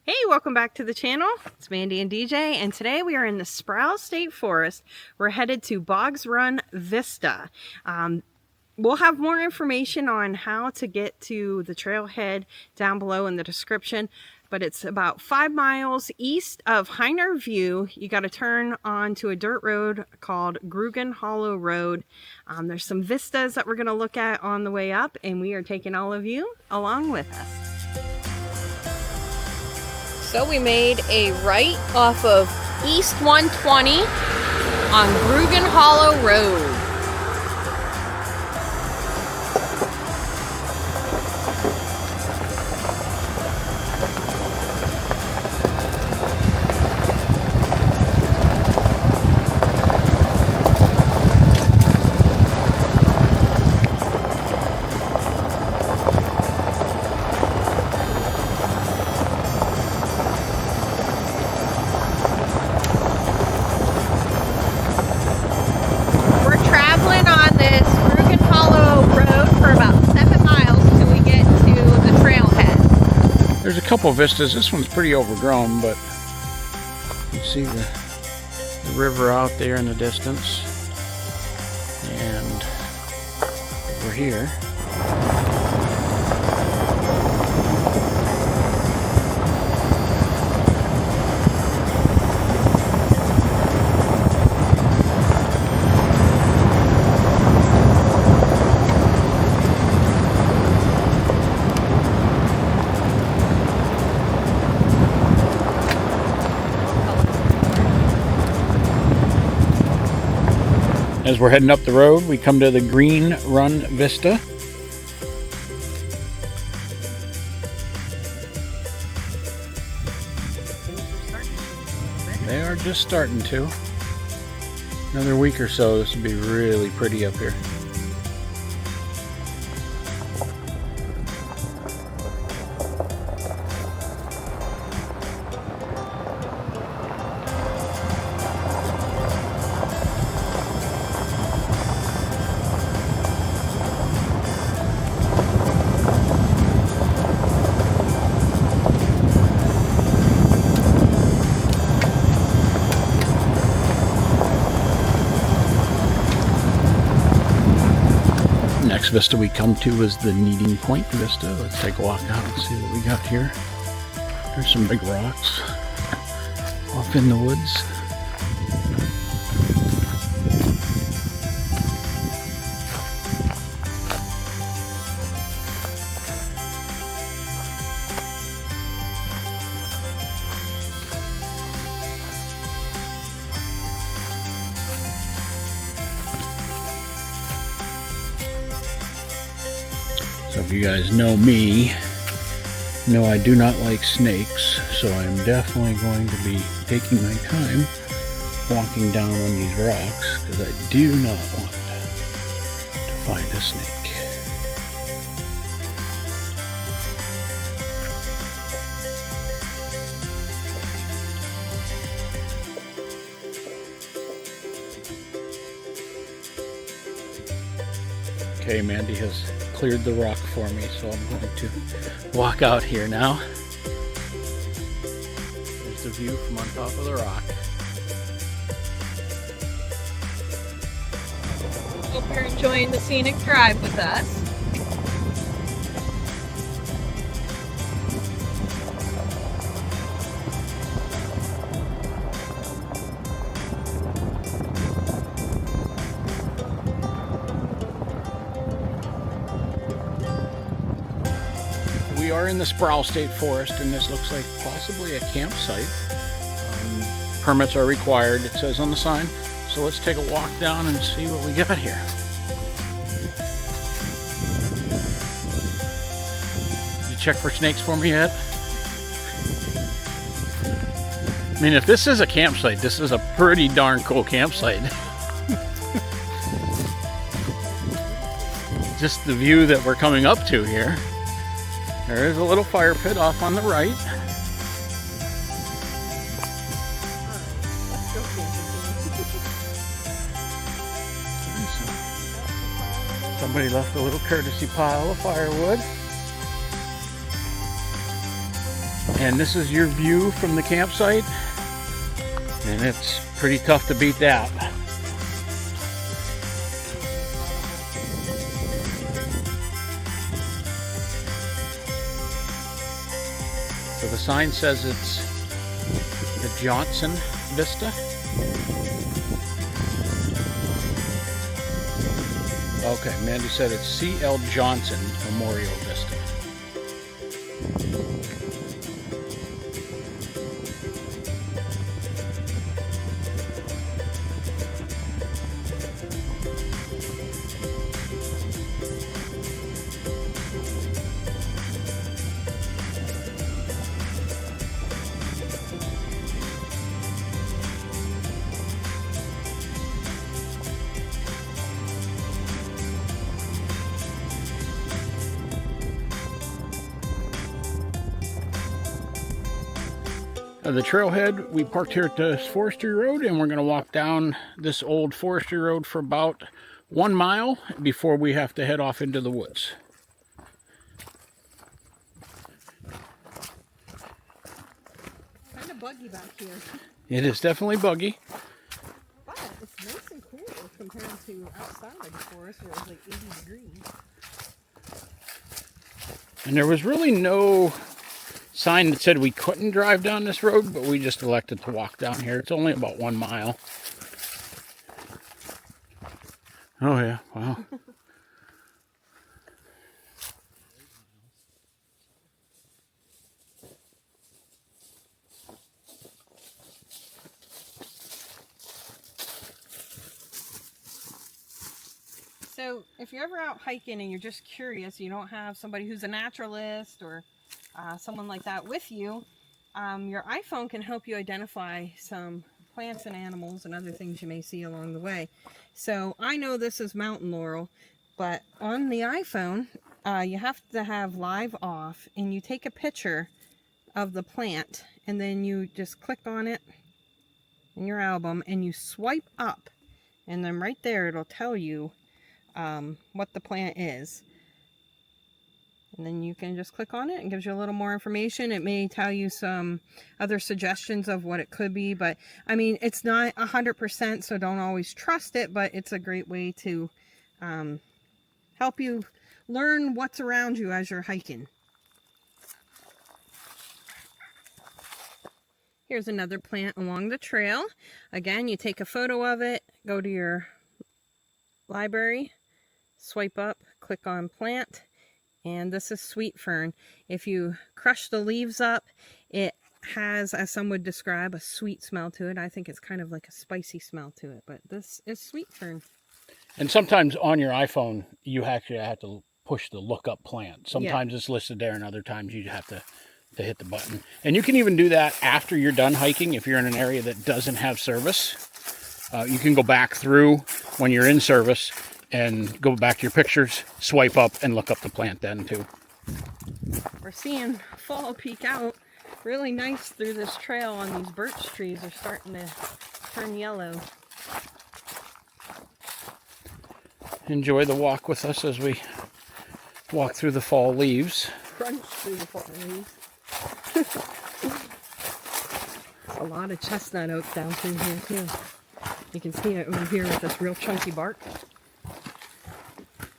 Hey, welcome back to the channel. It's Mandy and DJ, and today we are in the Sproul State Forest. We're headed to Boggs Run Vista. We'll have more information on how to get to the trailhead down below in the description, but it's about 5 miles east of Hyner View. You got to turn onto a dirt road called Grugan Hollow Road. There's some vistas that we're going to look at on the way up, and we are taking all of you along with us. So we made a right off of East 120 on Grugan Hollow Road. There's a couple of vistas. This one's pretty overgrown, but you see the river out there in the distance. And over here, as we're heading up the road, we come to the Grugan Run Vista. They are just starting to. Another week or so, this will be really pretty up here. Next vista we come to is the Kneading Point Vista. Let's take a walk out and see what we got here. There's some big rocks off in the woods. So if you guys know me, know I do not like snakes, so I'm definitely going to be taking my time walking down on these rocks because I do not want to find a snake. Okay, Mandy has cleared the rock for me, so I'm going to walk out here now. There's the view from on top of the rock. Hope you're enjoying the scenic drive with us. We are in the Sproul State Forest, and this looks like possibly a campsite. Permits are required, it says on the sign. So let's take a walk down and see what we got here. You check for snakes for me yet? I mean, if this is a campsite, this is a pretty darn cool campsite. Just the view that we're coming up to here. There is a little fire pit off on the right. Somebody left a little courtesy pile of firewood. And this is your view from the campsite. And it's pretty tough to beat that. So the sign says it's the Johnson Vista. Okay, Mandy said it's C.L. Johnson Memorial Vista. The trailhead, we parked here at the Forestry Road, and we're going to walk down this old Forestry Road for about 1 mile before we have to head off into the woods. Kind of buggy back here. It is definitely buggy. But it's nice and cool compared to outside of the forest where it was like 80 degrees. And there was really no sign that said we couldn't drive down this road, but we just elected to walk down here. It's only about 1 mile. Oh yeah, wow. So if you're ever out hiking and you're just curious, you don't have somebody who's a naturalist or someone like that with you, your iPhone can help you identify some plants and animals and other things you may see along the way. So I know this is mountain laurel, but on the iPhone, you have to have live off, and you take a picture of the plant, and then you just click on it in your album, and you swipe up, and then right there it'll tell you what the plant is. And then you can just click on it and gives you a little more information. It may tell you some other suggestions of what it could be, but I mean, it's not 100%, so don't always trust it, but it's a great way to help you learn what's around you as you're hiking. Here's another plant along the trail. Again, you take a photo of it, go to your library, swipe up, click on plant. And this is sweet fern. If you crush the leaves up, it has, as some would describe, a sweet smell to it. I think it's kind of like a spicy smell to it, but this is sweet fern. And sometimes on your iPhone, you actually have to push the look up plant. Sometimes it's listed there, and other times you have to hit the button. And you can even do that after you're done hiking. If you're in an area that doesn't have service, you can go back through when you're in service and go back to your pictures, swipe up, and look up the plant then too. We're seeing fall peek out really nice through this trail, and these birch trees are starting to turn yellow. Enjoy the walk with us as we walk through the fall leaves. Crunch through the fall leaves. A lot of chestnut oak down through here too. You can see it over here with this real chunky bark.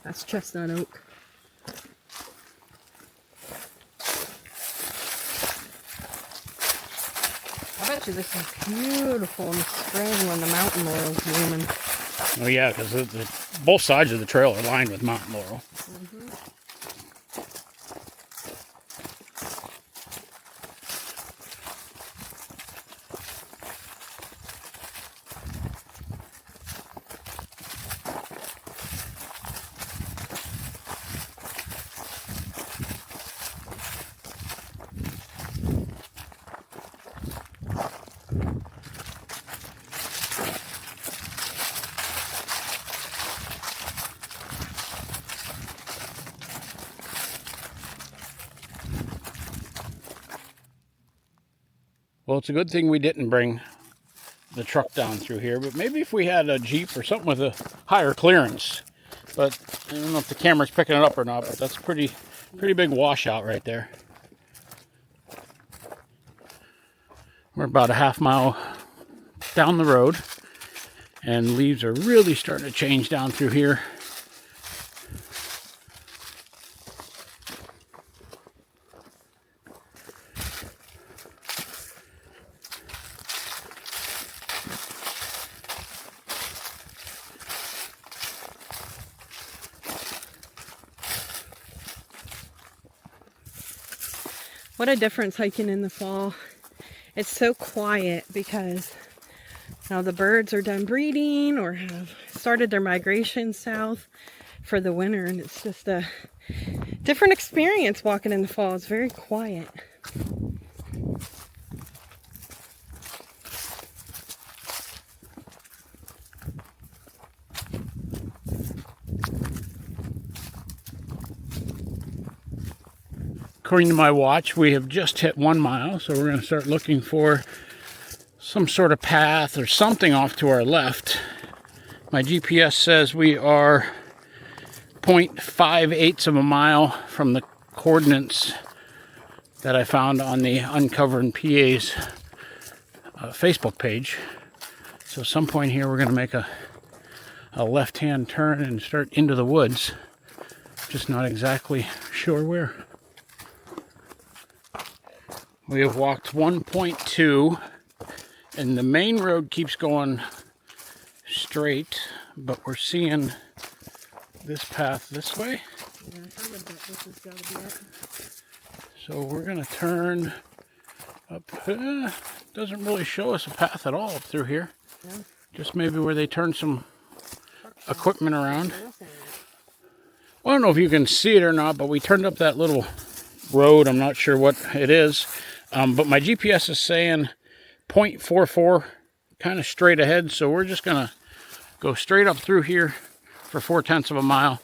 That's chestnut oak. I bet you this is beautiful in the spring when the mountain laurel's blooming. Oh yeah, because both sides of the trail are lined with mountain laurel. Mm-hmm. Well, it's a good thing we didn't bring the truck down through here, but maybe if we had a Jeep or something with a higher clearance. But I don't know if the camera's picking it up or not, but that's pretty big washout right there. We're about a half mile down the road, and leaves are really starting to change down through here. What a difference hiking in the fall. It's so quiet because now the birds are done breeding or have started their migration south for the winter, and it's just a different experience walking in the fall. It's very quiet. According to my watch, we have just hit 1 mile, so we're going to start looking for some sort of path or something off to our left. My GPS says we are 0.58 of a mile from the coordinates that I found on the Uncovered PA's Facebook page. So at some point here we're going to make a left-hand turn and start into the woods. Just not exactly sure where. We have walked 1.2, and the main road keeps going straight, but we're seeing this path this way. Yeah, I would bet this has got to be it. So we're going to turn up. Doesn't really show us a path at all up through here. Yeah. Just maybe where they turn some equipment around. Well, I don't know if you can see it or not, but we turned up that little road. I'm not sure what it is. But my GPS is saying 0.44 kind of straight ahead. So we're just going to go straight up through here for 0.4 of a mile.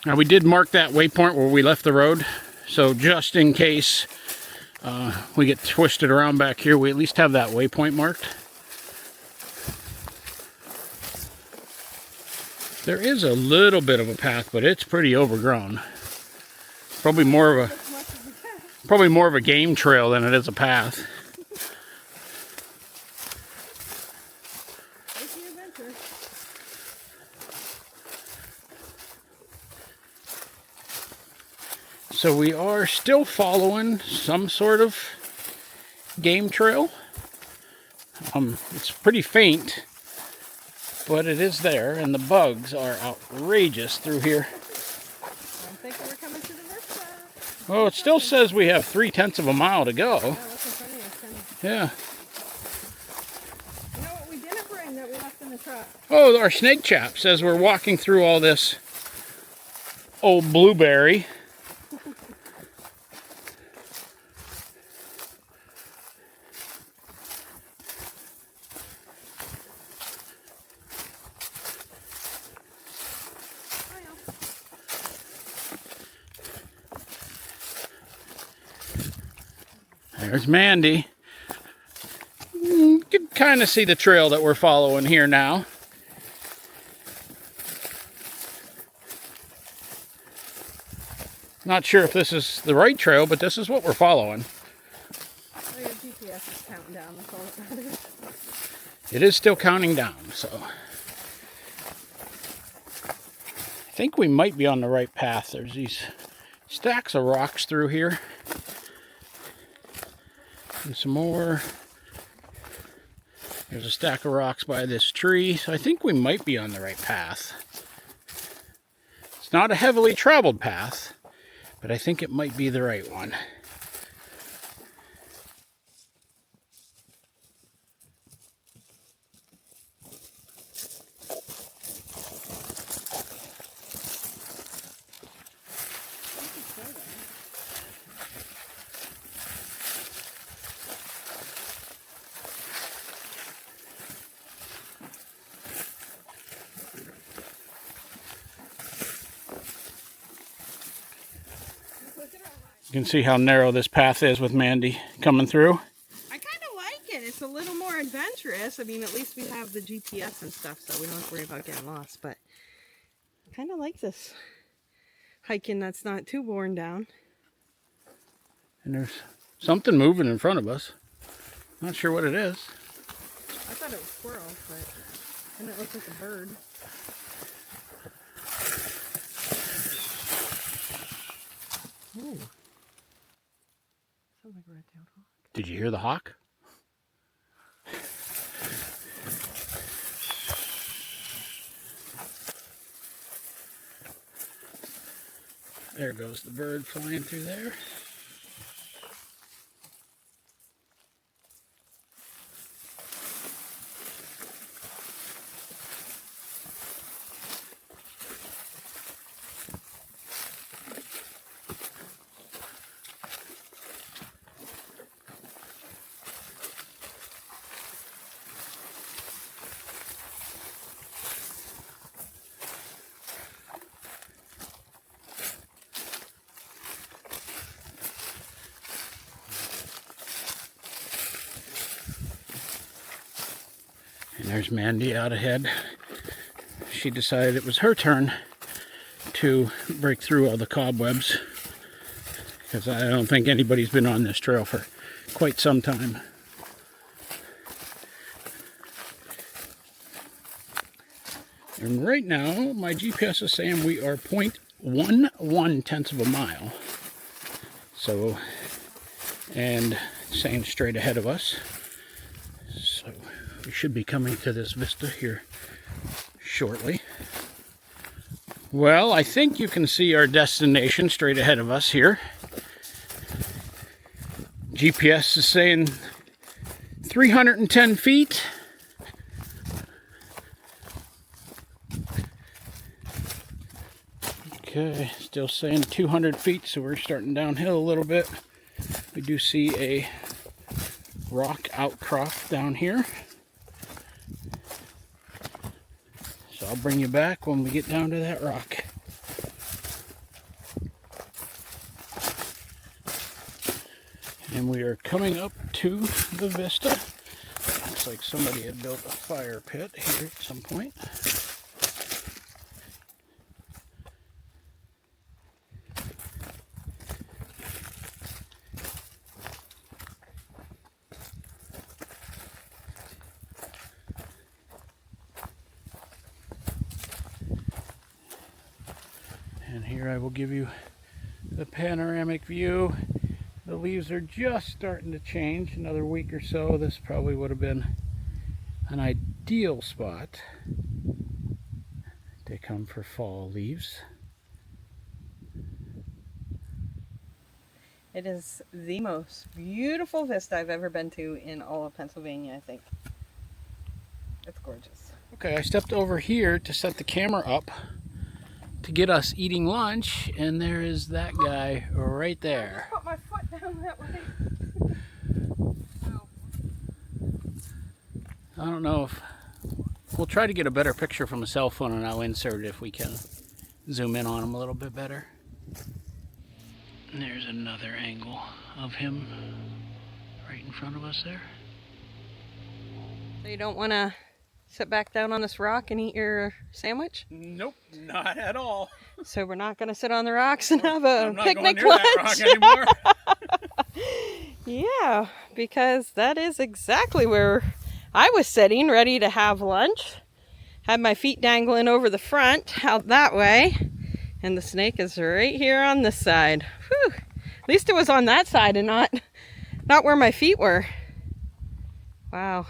Now we did mark that waypoint where we left the road. So just in case we get twisted around back here, we at least have that waypoint marked. There is a little bit of a path, but it's pretty overgrown. Probably more of a game trail than it is a path. So we are still following some sort of game trail. It's pretty faint, but it is there, and the bugs are outrageous through here. I'm thinking we're coming to the Vista. Oh, it still says we have 0.3 of a mile to go. Yeah, what's in front of us? Yeah. You know what we didn't bring that we left in the truck? Oh, our snake chap says we're walking through all this old blueberry. There's Mandy. You can kind of see the trail that we're following here now. Not sure if this is the right trail, but this is what we're following. Oh, your GPS is counting down. That's all that matters. It is still counting down, so I think we might be on the right path. There's these stacks of rocks through here. And some more. There's a stack of rocks by this tree, so I think we might be on the right path. It's not a heavily traveled path, but I think it might be the right one. You can see how narrow this path is with Mandy coming through. I kind of like it. It's a little more adventurous. I mean, at least we have the GPS and stuff, so we don't have to worry about getting lost. But I kind of like this hiking that's not too worn down. And there's something moving in front of us. Not sure what it is. I thought it was squirrel, but then it looks like a bird. Ooh. Sounds like a red-tailed hawk. Did you hear the hawk? There goes the bird flying through there. And there's Mandy out ahead. She decided it was her turn to break through all the cobwebs, because I don't think anybody's been on this trail for quite some time. And right now, my GPS is saying we are 0.11 of a mile. So, and saying straight ahead of us. So, we should be coming to this vista here shortly. Well, I think you can see our destination straight ahead of us here. GPS is saying 310 feet. Okay, still saying 200 feet, so we're starting downhill a little bit. We do see a rock outcrop down here. So I'll bring you back when we get down to that rock. And we are coming up to the vista. Looks like somebody had built a fire pit here at some point. And here I will give you the panoramic view. The leaves are just starting to change. Another week or so, this probably would have been an ideal spot to come for fall leaves. It is the most beautiful vista I've ever been to in all of Pennsylvania, I think. It's gorgeous. Okay, I stepped over here to set the camera up to get us eating lunch, and there is that guy right there. I put my foot down that way. I don't know if we'll try to get a better picture from a cell phone, and I'll insert it if we can zoom in on him a little bit better. And there's another angle of him right in front of us there. So you don't want to sit back down on this rock and eat your sandwich? Nope, not at all. So we're not going to sit on the rocks and have a I'm not picnic going near lunch? that rock anymore. Yeah, because that is exactly where I was sitting, ready to have lunch. Had my feet dangling over the front, out that way. And the snake is right here on this side. Whew. At least it was on that side and not where my feet were. Wow.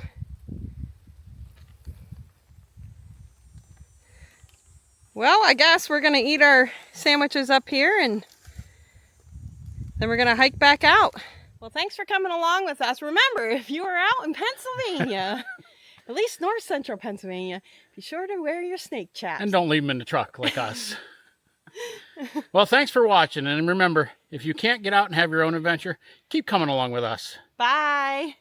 Well, I guess we're going to eat our sandwiches up here and then we're going to hike back out. Well, thanks for coming along with us. Remember, if you are out in Pennsylvania, at least north central Pennsylvania, be sure to wear your snake chaps. And don't leave them in the truck like us. Well, thanks for watching. And remember, if you can't get out and have your own adventure, keep coming along with us. Bye.